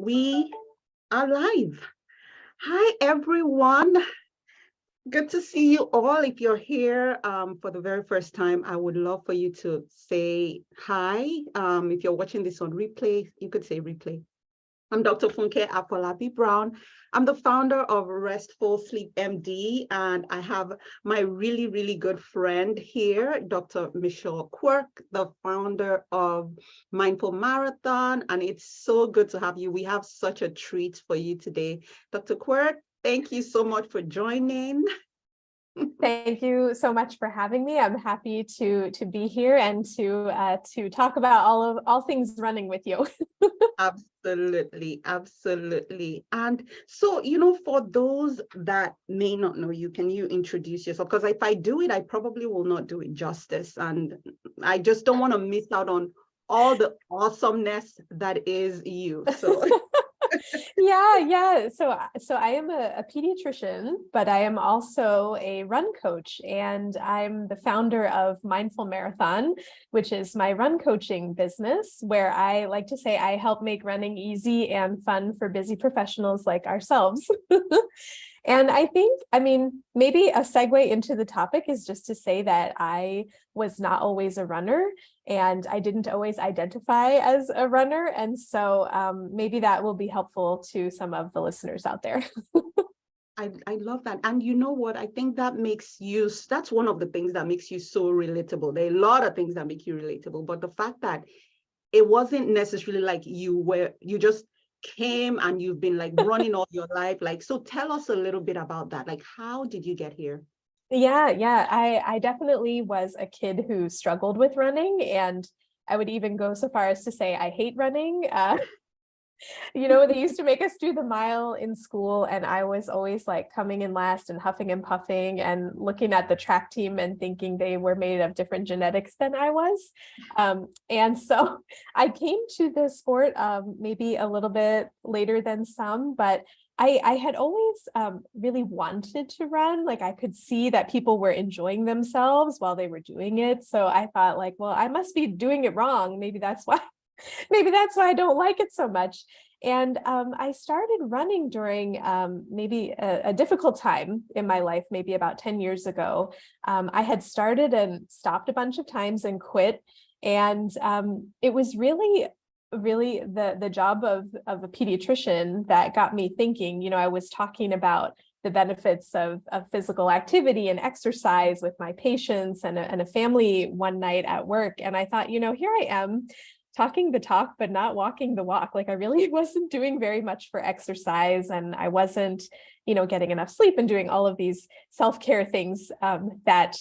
We are live. Hi, everyone. Good to see you all. If you're here for the very first time, I would love for you to say hi. If you're watching this on replay, you could say replay. I'm Dr. Funke Afolabi Brown. I'm the founder of Restful Sleep MD, and I have my really, really good friend here, Dr. Michelle Quirk, the founder of Mindful Marathon, and it's so good to have you. We have such a treat for you today. Dr. Quirk, thank you so much for joining. Thank you so much for having me. I'm happy to be here and to talk about all things running with you. Absolutely, absolutely. And so, for those that may not know you, can you introduce yourself? Because if I do it, I probably will not do it justice. And I just don't want to miss out on all the awesomeness that is you. So Yeah. So I am a pediatrician, but I am also a run coach, and I'm the founder of Mindful Marathon, which is my run coaching business, where I like to say I help make running easy and fun for busy professionals like ourselves. And maybe a segue into the topic is just to say that I was not always a runner, and I didn't always identify as a runner. And so maybe that will be helpful to some of the listeners out there. I love that. And you know what? I think that's one of the things that makes you so relatable. There are a lot of things that make you relatable, but the fact that it wasn't necessarily like you just came and you've been like running all your life. So tell us a little bit about that. Like, how did you get here? Yeah. I definitely was a kid who struggled with running, and I would even go so far as to say I hate running. They used to make us do the mile in school, and I was always like coming in last and huffing and puffing and looking at the track team and thinking they were made of different genetics than I was. And so I came to the sport maybe a little bit later than some, but I had always really wanted to run. Like, I could see that people were enjoying themselves while they were doing it. So I thought, like, well, I must be doing it wrong. Maybe that's why I don't like it so much. And I started running during maybe a difficult time in my life, maybe about 10 years ago. I had started and stopped a bunch of times and quit. And it was really the job of a pediatrician that got me thinking. I was talking about the benefits of physical activity and exercise with my patients and a family one night at work. And I thought, here I am talking the talk, but not walking the walk. Like, I really wasn't doing very much for exercise, and I wasn't, getting enough sleep and doing all of these self-care things that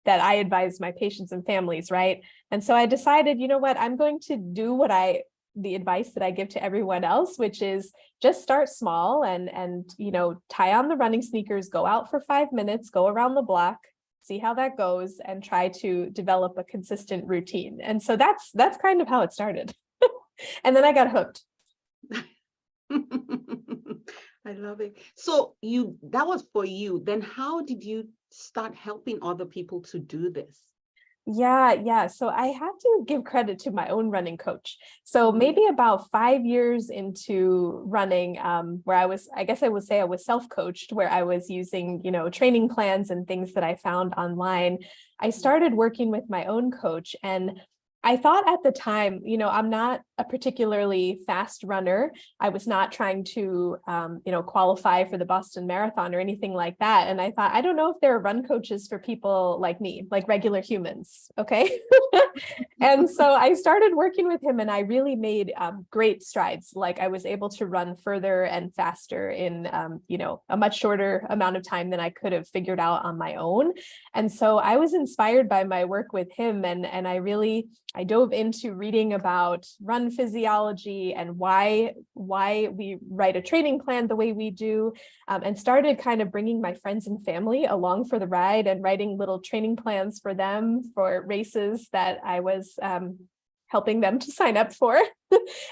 I advise my patients and families, right? And so I decided, what, I'm going to do the advice that I give to everyone else, which is just start small and tie on the running sneakers, go out for 5 minutes, go around the block, see how that goes, and try to develop a consistent routine. And so that's kind of how it started. And then I got hooked. I love it. So that was for you. Then how did you start helping other people to do this? Yeah. So I have to give credit to my own running coach. So maybe about 5 years into running, where I would say I was self-coached, where I was using, training plans and things that I found online. I started working with my own coach, and I thought at the time, I'm not a particularly fast runner. I was not trying to, qualify for the Boston Marathon or anything like that. And I thought, I don't know if there are run coaches for people like me, like regular humans. Okay. And so I started working with him, and I really made great strides. Like, I was able to run further and faster in, a much shorter amount of time than I could have figured out on my own. And so I was inspired by my work with him, and I dove into reading about run physiology and why we write a training plan the way we do, and started kind of bringing my friends and family along for the ride and writing little training plans for them for races that I was helping them to sign up for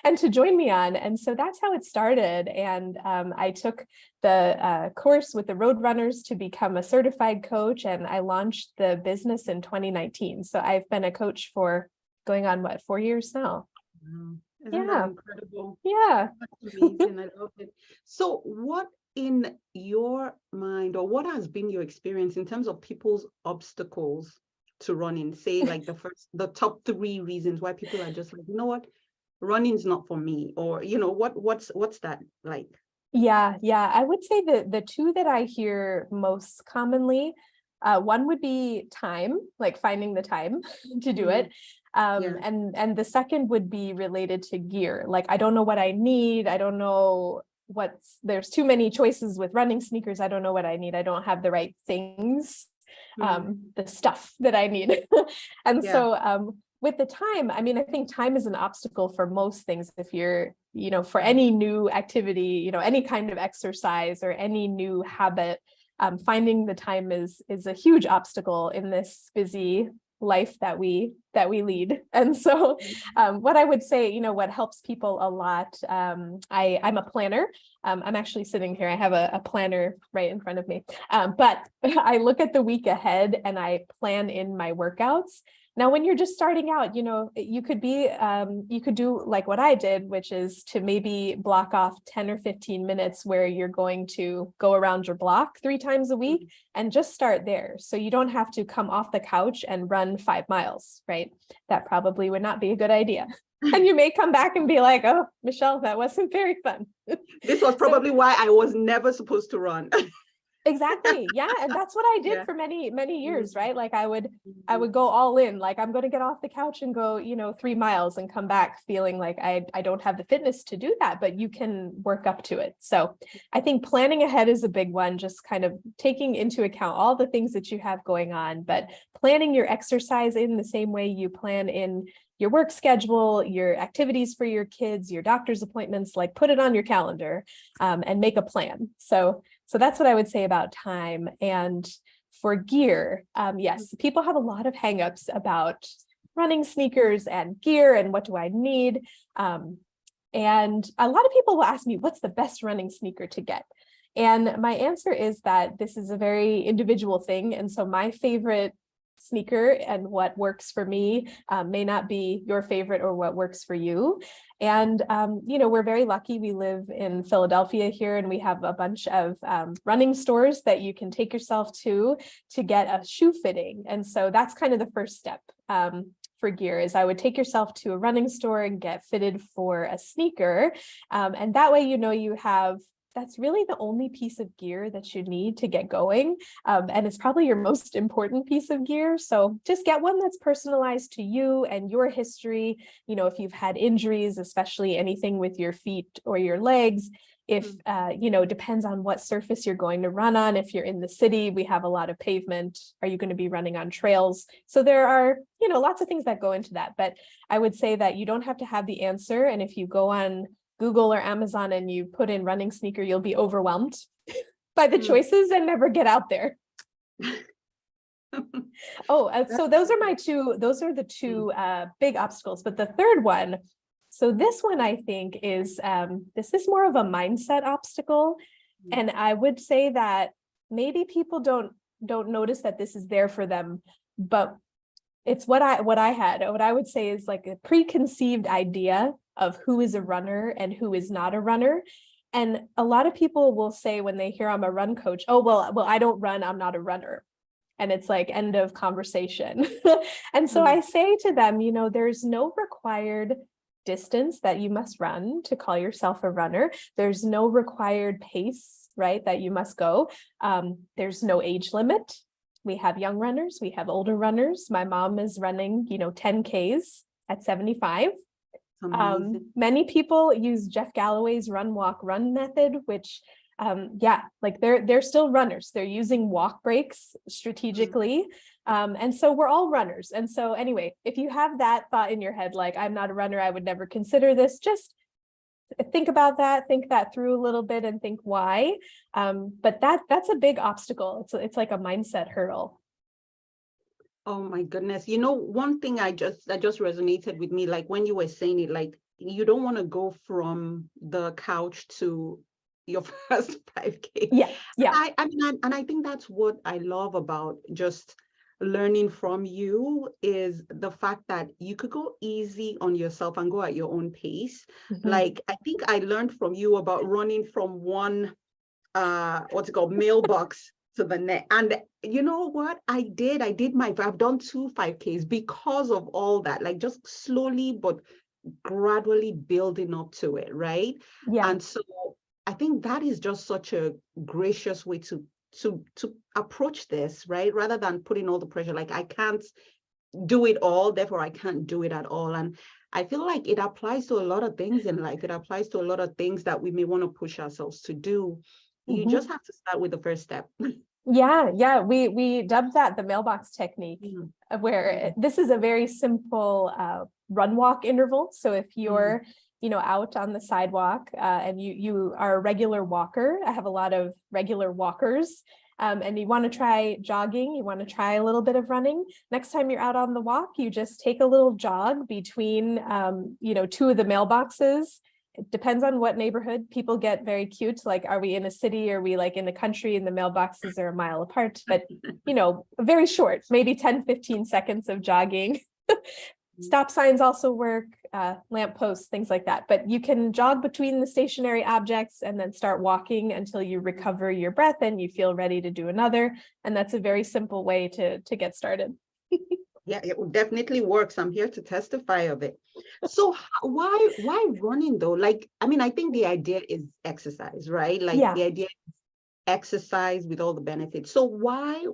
and to join me on. And so that's how it started. And I took the course with the road runners to become a certified coach, and I launched the business in 2019. So I've been a coach for going on 4 years now. Isn't that Yeah. incredible? Yeah. That's amazing. I love it. So what in your mind, or what has been your experience in terms of people's obstacles to running? Say like the top three reasons why people are just like, you know what, running's not for me, or what's that like? Yeah, yeah. I would say the two that I hear most commonly, one would be time, like finding the time to do Mm, it. yeah. And the second would be related to gear. Like I don't know what I need. I don't know there's too many choices with running sneakers. I don't know what I need. I don't have the right things, Mm, the stuff that I need. And yeah. so with the time, I mean, I think time is an obstacle for most things. If you're, for any new activity, any kind of exercise or any new habit, finding the time is a huge obstacle in this busy life that we lead. And so what I would say, what helps people a lot, I'm a planner. I'm actually sitting here, I have a planner right in front of me, but I look at the week ahead and I plan in my workouts. Now, when you're just starting out, you could do like what I did, which is to maybe block off 10 or 15 minutes where you're going to go around your block 3 times a week and just start there. So you don't have to come off the couch and run 5 miles, right? That probably would not be a good idea. And you may come back and be like, oh, Michelle, that wasn't very fun. This was So probably why I was never supposed to run. exactly. Yeah. And that's what I did Yeah. for many, many years, right? Like I would Mhm. go all in, like I'm going to get off the couch and go, 3 miles and come back feeling like I don't have the fitness to do that, but you can work up to it. So I think planning ahead is a big one, just kind of taking into account all the things that you have going on, but planning your exercise in the same way you plan in your work schedule, your activities for your kids, your doctor's appointments, like put it on your calendar, and make a plan. So that's what I would say about time. And for gear, yes, people have a lot of hangups about running sneakers and gear and what do I need. And a lot of people will ask me, what's the best running sneaker to get? And my answer is that this is a very individual thing. And so my favorite sneaker and what works for me may not be your favorite or what works for you. And, we're very lucky. We live in Philadelphia here, and we have a bunch of running stores that you can take yourself to get a shoe fitting. And so that's kind of the first step for gear is I would take yourself to a running store and get fitted for a sneaker. And that way, that's really the only piece of gear that you need to get going. And it's probably your most important piece of gear. So just get one that's personalized to you and your history. If you've had injuries, especially anything with your feet or your legs, if, depends on what surface you're going to run on. If you're in the city, we have a lot of pavement. Are you going to be running on trails? So there are, lots of things that go into that. But I would say that you don't have to have the answer. And if you go on Google or Amazon and you put in running sneaker, you'll be overwhelmed by the choices and never get out there. So those are the two big obstacles. But the third one, so this one I think is, this is more of a mindset obstacle. And I would say that maybe people don't notice that this is there for them, but it's what I would say is like a preconceived idea of who is a runner and who is not a runner. And a lot of people will say when they hear I'm a run coach, oh, well, I don't run, I'm not a runner. And it's like end of conversation. And so I say to them, there's no required distance that you must run to call yourself a runner. There's no required pace, right, that you must go. There's no age limit. We have young runners, we have older runners. My mom is running, 10 Ks at 75. Many people use Jeff Galloway's run, walk, run method, which, like they're still runners. They're using walk breaks strategically. And so we're all runners. And so anyway, if you have that thought in your head, like I'm not a runner, I would never consider this, just think about that, think that through a little bit and think why. But that's a big obstacle. It's like a mindset hurdle. Oh my goodness. One thing that just resonated with me, like when you were saying it, like you don't want to go from the couch to your first 5K. Yeah. I mean, and I think that's what I love about just learning from you is the fact that you could go easy on yourself and go at your own pace. Mhm. Like, I think I learned from you about running from one what's it called, mailbox to the next. And you know what I've done 2 5Ks because of all that, like just slowly but gradually building up to it, right? Yeah. And so I think that is just such a gracious way to approach this, right? Rather than putting all the pressure, like I can't do it all, therefore I can't do it at all. And I feel like it applies to a lot of things in life. It applies to a lot of things that we may want to push ourselves to do. You Mhm. just have to start with the first step. Yeah, yeah, we dubbed that the mailbox technique, Mm, where this is a very simple run walk interval. So if mm, you're, out on the sidewalk and you are a regular walker, I have a lot of regular walkers, and you want to try jogging, you want to try a little bit of running. Next time you're out on the walk, you just take a little jog between, two of the mailboxes. It depends on what neighborhood. People get very cute. Like, are we in a city? Are we like in the country and the mailboxes are a mile apart? But, very short, maybe 10, 15 seconds of jogging. mm. Stop signs also work, lamp posts, things like that. But you can jog between the stationary objects and then start walking until you recover your breath and you feel ready to do another. And that's a very simple way to get started. Yeah, it definitely works. I'm here to testify of it. So why running though? Like, I mean, I think the idea is exercise, right? Like Yeah. the idea is exercise with all the benefits. So why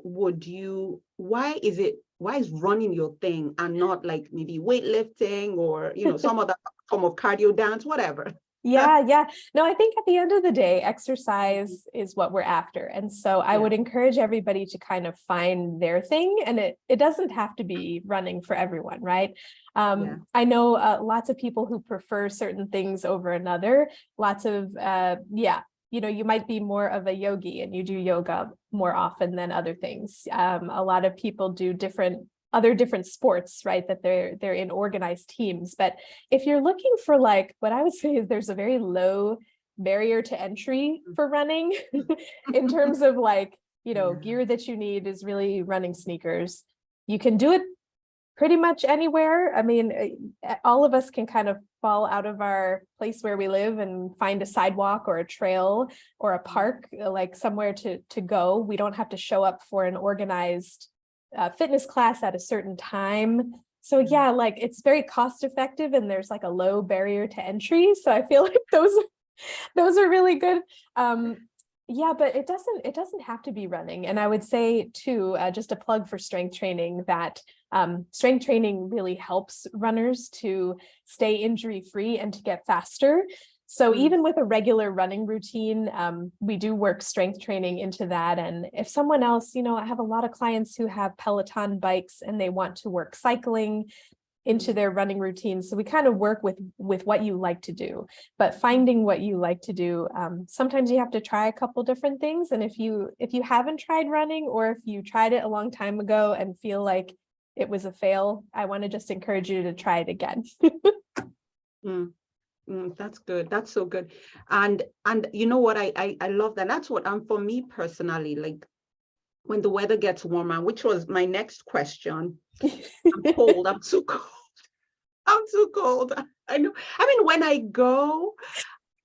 is running your thing and not like maybe weightlifting or, some other form of cardio dance, whatever? Yeah, yeah. No, I think at the end of the day, exercise is what we're after. And so I Yeah, would encourage everybody to kind of find their thing. And it doesn't have to be running for everyone, right? yeah. I know lots of people who prefer certain things over another. Lots of, yeah, you might be more of a yogi and you do yoga more often than other things. A lot of people do other different sports, right? That they're in organized teams. But if you're looking for like, what I would say is there's a very low barrier to entry for running in terms of like, Yeah. gear that you need is really running sneakers. You can do it pretty much anywhere. I mean, all of us can kind of fall out of our place where we live and find a sidewalk or a trail or a park, like somewhere to go. We don't have to show up for an organized fitness class at a certain time. So Yeah. yeah, like it's very cost effective and there's like a low barrier to entry. So I feel like those are really good. Yeah, but it doesn't have to be running. And I would say too, just a plug for strength training, that strength training really helps runners to stay injury free and to get faster. So Mm, even with a regular running routine, we do work strength training into that. And if someone else, I have a lot of clients who have Peloton bikes and they want to work cycling into mm, their running routine. So we kind of work with what you like to do, but mm. finding what you like to do. Sometimes you have to try a couple different things. And if you haven't tried running, or if you tried it a long time ago and feel like it was a fail, I want to just encourage you to try it again. Mm. That's good. That's so good. And you know what? I love that. That's what for me personally, like when the weather gets warmer, which was my next question. I'm cold. I'm too cold. I'm too cold. I know. I mean, when I go,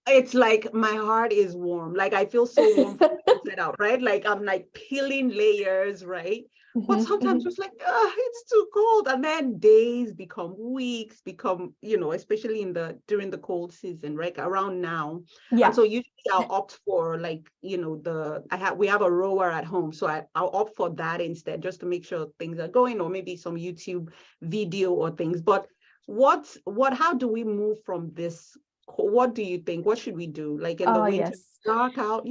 it's like my heart is warm. Like I feel so warm from the inside out, right? Like I'm like peeling layers, right? But Mhm, sometimes mhm. it's like, it's too cold. And then days become weeks, especially during the cold season, right? Around now. And Yeah. so usually I'll opt for like, we have a rower at home. So I'll opt for that instead, just to make sure things are going, or maybe some YouTube video or things. But how do we move from this? What do you think? What should we do? Like in the Oh, winter, yes. dark out,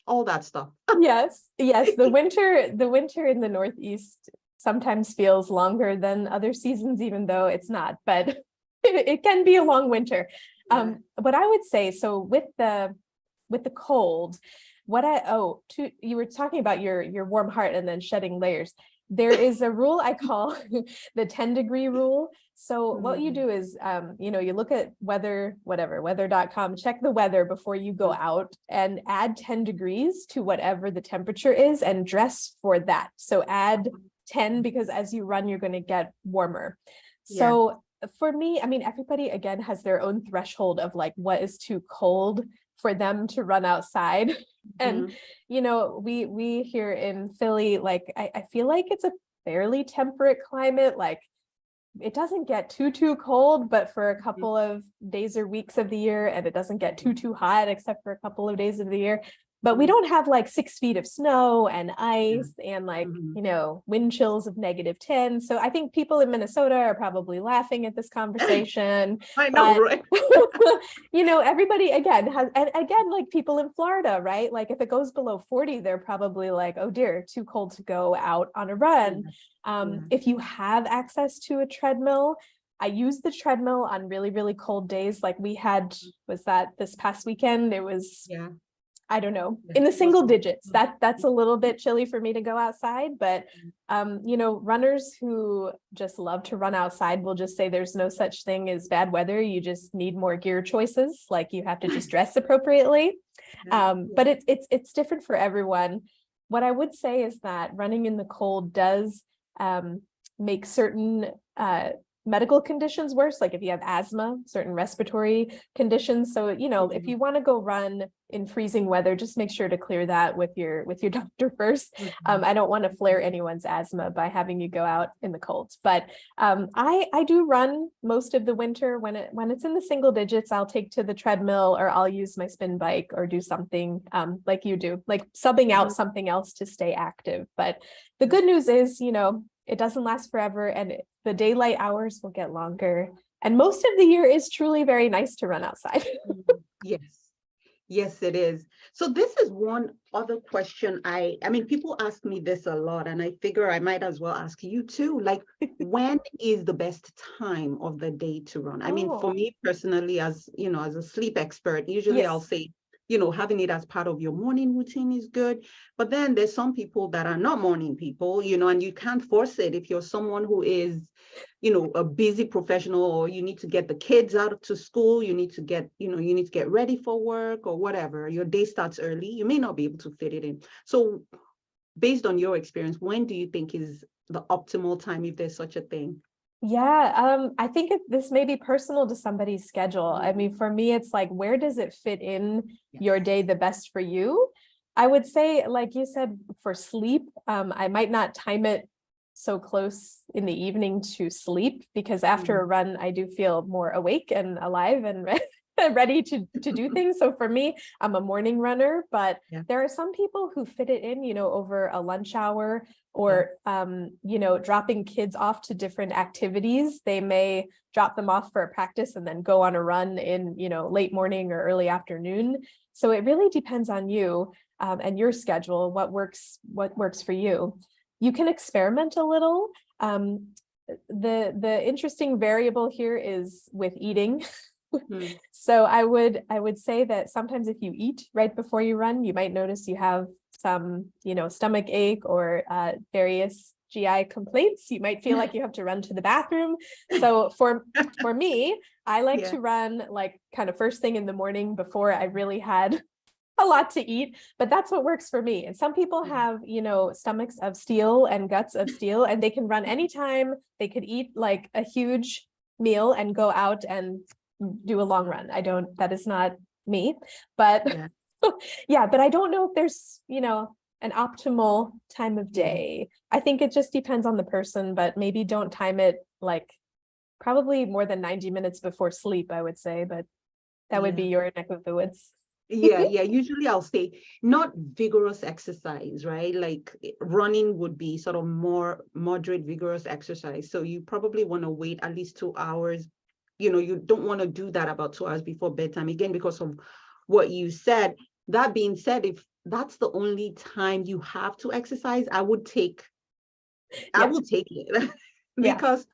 all that stuff. Yes, yes. The winter in the Northeast sometimes feels longer than other seasons, even though it's not, but it can be a long winter. Yeah. What I would say, so with the cold, you were talking about your warm heart and then shedding layers. There is a rule I call the 10-degree rule. So what you Mm, do is, you look at weather.com, check the weather before you go mm, out and add 10 degrees to whatever the temperature is and dress for that. So add 10 because as you run, you're going to get warmer. Yeah. So for me, I mean, everybody again has their own threshold of like what is too cold for them to run outside. And you know, we here in Philly, like I feel like it's a fairly temperate climate. Like it doesn't get too cold, but for a couple of days or weeks of the year, and it doesn't get too hot except for a couple of days of the year. But we don't have like 6 feet of snow and ice and like, you know, wind chills of -10. So I think people in Minnesota are probably laughing at this conversation. I know, right? You know, everybody again has, and again, like people in Florida, right? Like if it goes below 40, they're probably like, oh dear, too cold to go out on a run. If you have access to a treadmill, I use the treadmill on really cold days. Like we had, was that this past weekend? It was, I don't know, in the single digits. That's a little bit chilly for me to go outside, but you know, runners who just love to run outside will just say there's no such thing as bad weather. You just need more gear choices. Like you have to just dress appropriately. But it's different for everyone. What I would say is that running in the cold does make certain medical conditions worse, like if you have asthma, certain respiratory conditions. So, you know, if you want to go run in freezing weather, just make sure to clear that with your doctor first. I don't want to flare anyone's asthma by having you go out in the cold. But I do run most of the winter. When it's in the single digits, I'll take to the treadmill or I'll use my spin bike or do something like you do, like subbing out something else to stay active. But the good news is, you know, it doesn't last forever and the daylight hours will get longer. And most of the year is truly very nice to run outside. Yes, it is. So this is one other question. I mean, people ask me this a lot, and I figure I might as well ask you too. Like, when is the best time of the day to run? I mean, for me personally, as you know, as a sleep expert, usually I'll say, you know, having it as part of your morning routine is good. But then there's some people that are not morning people, you know, and you can't force it. If you're someone who is, you know, a busy professional, or you need to get the kids out to school, you need to get, you know, you need to get ready for work or whatever, your day starts early, you may not be able to fit it in. So based on your experience, when do you think is the optimal time, if there's such a thing? Yeah, I think this may be personal to somebody's schedule. I mean, for me, it's like, where does it fit in your day the best for you? I would say, like you said, for sleep, I might not time it so close in the evening to sleep, because after a run, I do feel more awake and alive and ready to do things. So for me, I'm a morning runner, but there are some people who fit it in, you know, over a lunch hour or, you know, dropping kids off to different activities. They may drop them off for a practice and then go on a run in, you know, late morning or early afternoon. So it really depends on you and your schedule, what works for you. You can experiment a little. The interesting variable here is with eating. So I would say that sometimes if you eat right before you run, you might notice you have some, you know, stomach ache or various GI complaints. You might feel like you have to run to the bathroom. So for me, I like to run like kind of first thing in the morning before I really had a lot to eat, but that's what works for me. And some people have, you know, stomachs of steel and guts of steel, and they can run anytime. They could eat like a huge meal and go out and do a long run. That is not me, but but I don't know if there's, you know, an optimal time of day. I think it just depends on the person, but maybe don't time it like probably more than 90 minutes before sleep, I would say, but that would be your neck of the woods. Usually I'll say not vigorous exercise, right? Like running would be sort of more moderate vigorous exercise. So you probably want to wait at least 2 hours. You know, you don't want to do that about 2 hours before bedtime, again, because of what you said. That being said, if that's the only time you have to exercise, I would take it because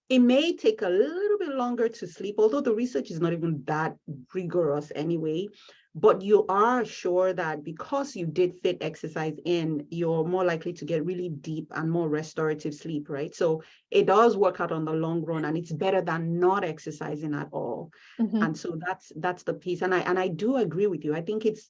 it may take a little bit longer to sleep, although the research is not even that rigorous anyway. But you are sure that because you did fit exercise in, you're more likely to get really deep and more restorative sleep, right? So it does work out on the long run, and it's better than not exercising at all. And so that's the piece. And I do agree with you. I think it's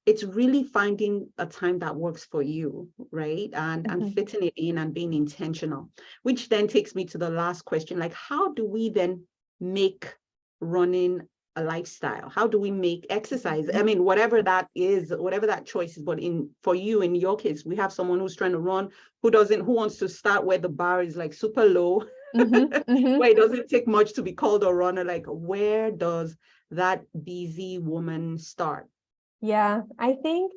it's really finding a time that works for you, right? And Mhm. fitting it in and being intentional, which then takes me to the last question. Like, how do we then make running a lifestyle? How do we make exercise? I mean, whatever that is, whatever that choice is, but for you, in your case, we have someone who's trying to run, who wants to start where the bar is like super low, Mhm. Mhm. where it doesn't take much to be called a runner. Like, where does that busy woman start? Yeah, I think,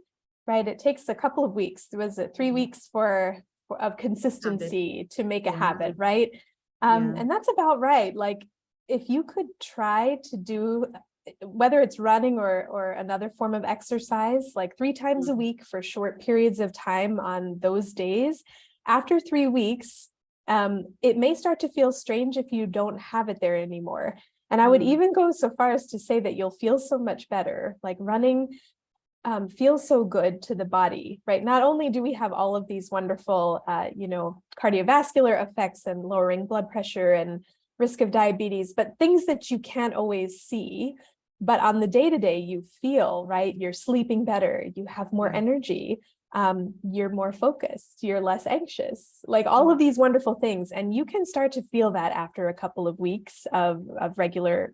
right, it takes a couple of weeks. Was it 3 weeks of Habit. consistency to make a Yeah. habit, right? Yeah. And that's about right. Like if you could try to do whether it's running or another form of exercise, like 3 times a Mhm. week for short periods of time on those days, after 3 weeks, it may start to feel strange if you don't have it there anymore. And I would Mm. even go so far as to say that you'll feel so much better. Like running feels so good to the body, right? Not only do we have all of these wonderful, cardiovascular effects and lowering blood pressure and risk of diabetes, but things that you can't always see. But on the day-to-day, you feel, right? You're sleeping better, you have more Yeah. energy, you're more focused, you're less anxious, like all Mm. of these wonderful things. And you can start to feel that after a couple of weeks of regular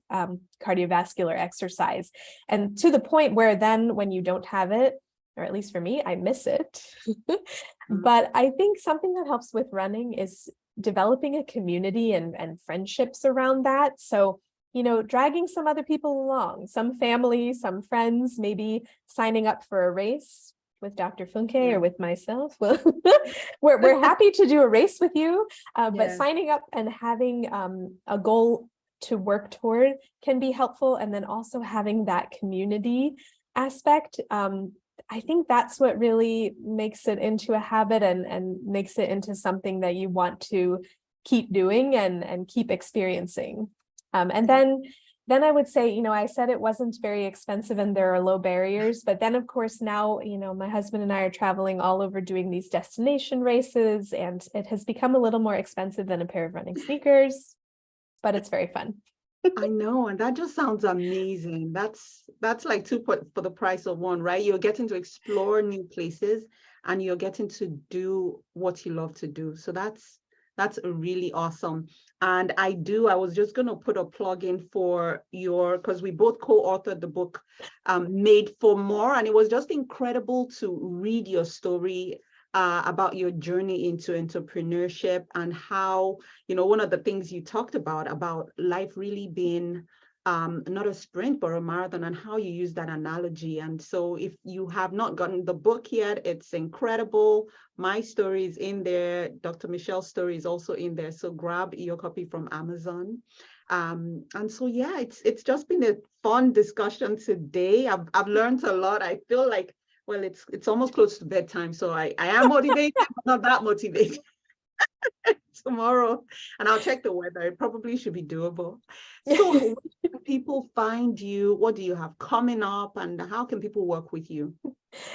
cardiovascular exercise. And to the point where then when you don't have it, or at least for me, I miss it. Mm. But I think something that helps with running is developing a community and friendships around that. So, dragging some other people along, some family, some friends, maybe signing up for a race with Dr. Funke Yeah. or with myself. Well, we're happy to do a race with you, but Yeah. signing up and having a goal to work toward can be helpful. And then also having that community aspect. I think that's what really makes it into a habit and makes it into something that you want to keep doing and keep experiencing. And Yeah. then I would say, I said it wasn't very expensive and there are low barriers, but then of course now, my husband and I are traveling all over doing these destination races, and it has become a little more expensive than a pair of running sneakers, but it's very fun. I know, and that just sounds amazing. That's like two for the price of one, right? You're getting to explore new places and you're getting to do what you love to do. So that's really awesome. And I was just going to put a plug in for because we both co-authored the book, Made for More, and it was just incredible to read your story about your journey into entrepreneurship and how, one of the things you talked about life really being not a sprint, but a marathon, and how you use that analogy. And so if you have not gotten the book yet, it's incredible. My story is in there. Dr. Michelle's story is also in there. So grab your copy from Amazon. And so, yeah, it's just been a fun discussion today. I've learned a lot. I feel like, well, it's almost close to bedtime. So I am motivated, but not that motivated tomorrow. And I'll check the weather. It probably should be doable. So where can people find you? What do you have coming up? And how can people work with you?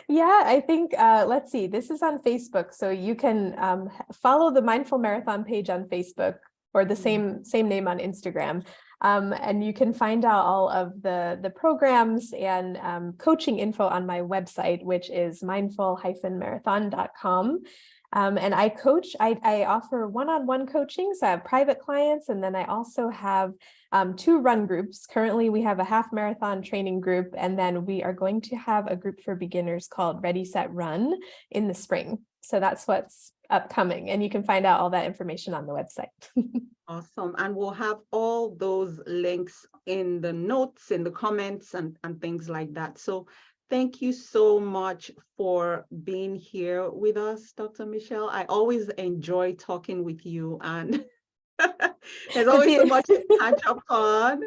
Yeah, I think, let's see, this is on Facebook. So you can follow the Mindful Marathon page on Facebook, or the same name on Instagram. And you can find out all of the programs and coaching info on my website, which is mindful-marathon.com. And I offer one-on-one coaching. So I have private clients, and then I also have 2 run groups. Currently, we have a half marathon training group, and then we are going to have a group for beginners called Ready, Set, Run in the spring. So that's what's upcoming, and you can find out all that information on the website. Awesome. And we'll have all those links in the notes, in the comments, and things like that. So thank you so much for being here with us, Dr. Michelle. I always enjoy talking with you, and there's always so much to catch up on.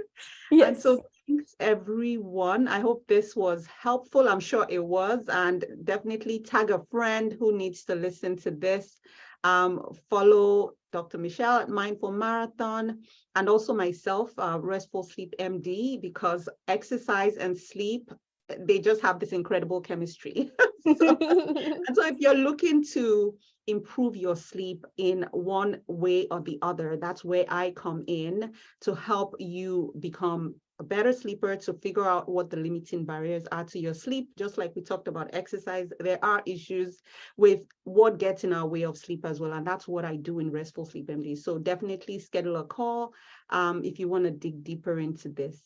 And Yes. so thanks, everyone. I hope this was helpful. I'm sure it was. And definitely tag a friend who needs to listen to this. Follow Dr. Michelle at Mindful Marathon, and also myself, Restful Sleep MD, because exercise and sleep, they just have this incredible chemistry. And so if you're looking to improve your sleep in one way or the other, that's where I come in to help you become a better sleeper, to figure out what the limiting barriers are to your sleep. Just like we talked about exercise, there are issues with what gets in our way of sleep as well. And that's what I do in Restful Sleep MD. So definitely schedule a call if you want to dig deeper into this.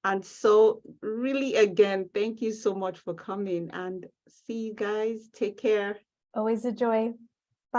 And so really, again, thank you so much for coming, and see you guys. Take care. Always a joy.